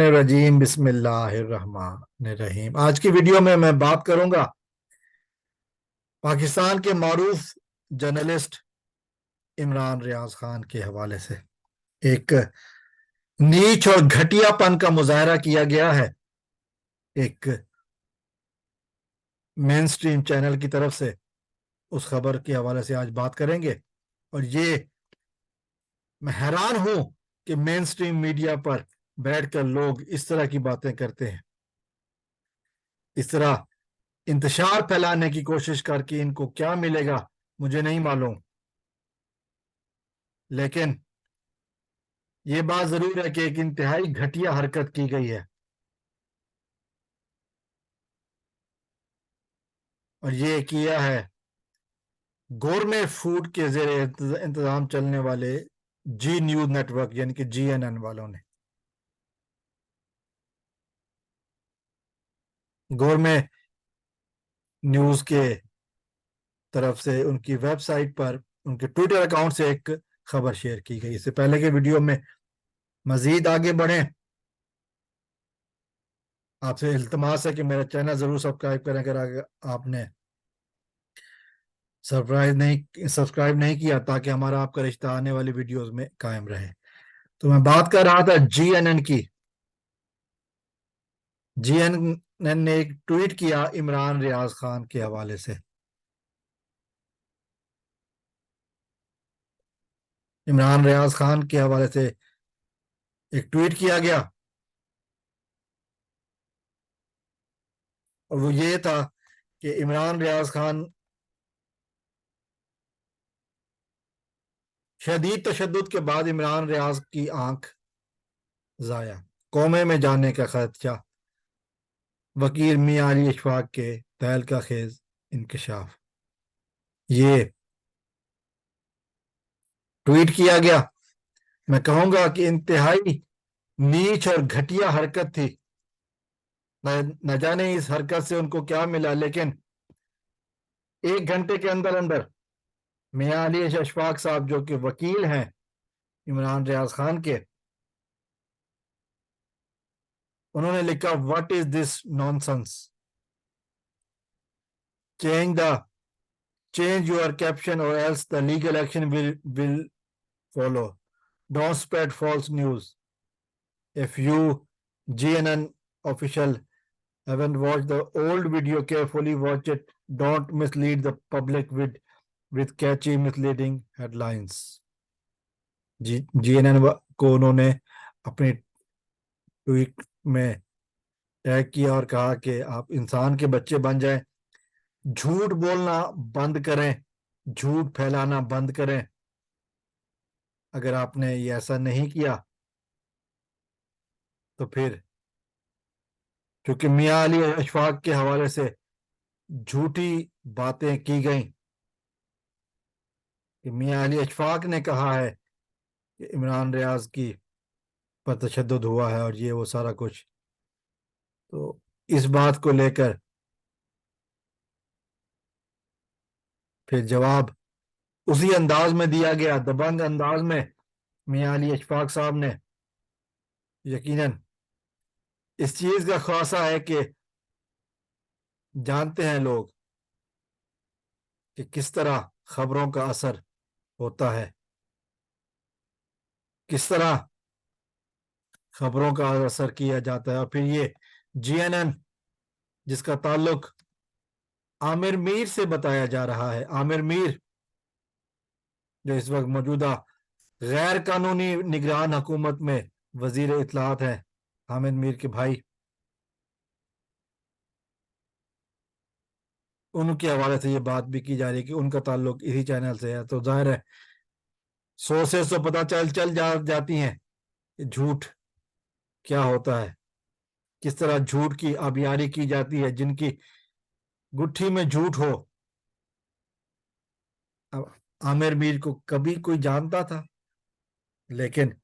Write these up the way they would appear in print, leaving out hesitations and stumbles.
रजीम बिस्मिल्लाहिर्रहमानिर्रहीम। आज की वीडियो में मैं बात करूंगा पाकिस्तान के मारूफ जर्नलिस्ट इमरान रियाज खान के हवाले से। एक नीच और घटियापन का मुजाहरा किया गया है एक मेन स्ट्रीम चैनल की तरफ से। उस खबर के हवाले से आज बात करेंगे। और ये मैं हैरान हूं कि मेन स्ट्रीम मीडिया पर बैठकर लोग इस तरह की बातें करते हैं, इस तरह इंतशार फैलाने की कोशिश करके इनको क्या मिलेगा मुझे नहीं मालूम। लेकिन ये बात जरूर है कि एक इंतहाई घटिया हरकत की गई है, और ये किया है गोरमे फूड के जेर इंतजाम चलने वाले जी न्यूज नेटवर्क यानी कि जीएनएन वालों ने। गोरमे न्यूज के तरफ से उनकी वेबसाइट पर उनके ट्विटर अकाउंट से एक खबर शेयर की गई। इससे पहले के वीडियो में मजीद आगे बढ़े, आपसे इल्तमास है कि मेरा चैनल जरूर सब्सक्राइब करें अगर आपने सब्सक्राइब नहीं किया, ताकि हमारा आपका रिश्ता आने वाली वीडियोस में कायम रहे। तो मैं बात कर रहा था जीएनएन की। जीएनएन ने एक ट्वीट किया इमरान रियाज खान के हवाले से। इमरान रियाज खान के हवाले से एक ट्वीट किया गया, और वो ये था कि इमरान रियाज खान शदीद तशद्दुद के बाद इमरान रियाज की आंख जाया, कोमे में जाने का खदशा, वकील मियां अली इशफाक के तहलका खेज इंकशाफ। ये ट्वीट किया गया। मैं कहूंगा कि इंतहाई नीच और घटिया हरकत थी। न जाने इस हरकत से उनको क्या मिला, लेकिन एक घंटे के अंदर अंदर मियां अली अशफाक साहब, जो कि वकील हैं इमरान रियाज खान के, उन्होंने लिखा, what is this nonsense, change the change your caption और else the legal action will follow, don't spread false news, if you GNN official haven't watched the old video carefully, watch it, don't mislead the public with catchy misleading headlines। GNN को उन्होंने अपनी tweet में tag किया और कहा कि आप इंसान के बच्चे बन जाएं, झूठ बोलना बंद करें, झूठ फैलाना बंद करें। अगर आपने ये ऐसा नहीं किया तो फिर, क्योंकि मियां अली अशफाक के हवाले से झूठी बातें की गई कि मियां अली अशफाक ने कहा है कि इमरान रियाज की पर तशद्दुद हुआ है और ये वो सारा कुछ। तो इस बात को लेकर फिर जवाब उसी अंदाज में दिया गया, दबंग अंदाज में। मियां अली अशफाक साहब ने, यकीनन इस चीज का खुलासा है कि जानते हैं लोग कि किस तरह खबरों का असर होता है, किस तरह खबरों का असर किया जाता है। और फिर ये जीएनएन, जिसका ताल्लुक आमिर मीर से बताया जा रहा है, आमिर मीर जो इस वक्त मौजूदा गैर कानूनी निगरान हुकूमत में वजीर इत्तलात है, हामिद मीर के भाई, उनके हवाले से ये बात भी की जा रही है कि उनका ताल्लुक इसी चैनल से है। तो जाहिर है सोर्सेस तो पता चल जाती हैं कि झूठ क्या होता है, किस तरह झूठ की आबियारी की जाती है। जिनकी गुट्ठी में झूठ हो, अब आमिर मीर को कभी कोई जानता था, लेकिन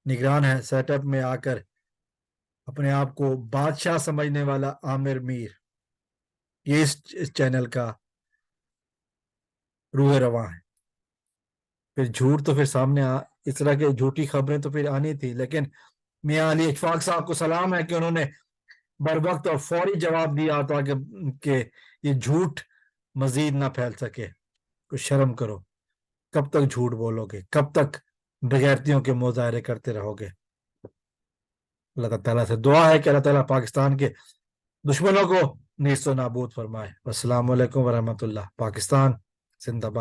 निगरान है सेटअप में आकर अपने आप को बादशाह समझने वाला आमिर मीर, ये इस चैनल का रूह रवां है। फिर झूठ तो फिर सामने इस तरह की झूठी खबरें तो फिर आनी थी, लेकिन میاں علی اشفاق صاحب کو سلام ہے کہ انہوں نے بر وقت اور فوری جواب دیا تاکہ کہ یہ جھوٹ مزید نہ پھیل سکے. کچھ شرم کرو. کب تک جھوٹ بولو گے؟ کب تک بغیرتیوں کے مظاہرے کرتے رہو گے؟ اللہ تعالیٰ سے دعا ہے کہ اللہ تعالیٰ پاکستان کے دشمنوں کو نیست و نابود فرمائے. السلام علیکم ورحمۃ اللہ. پاکستان زندہ باد.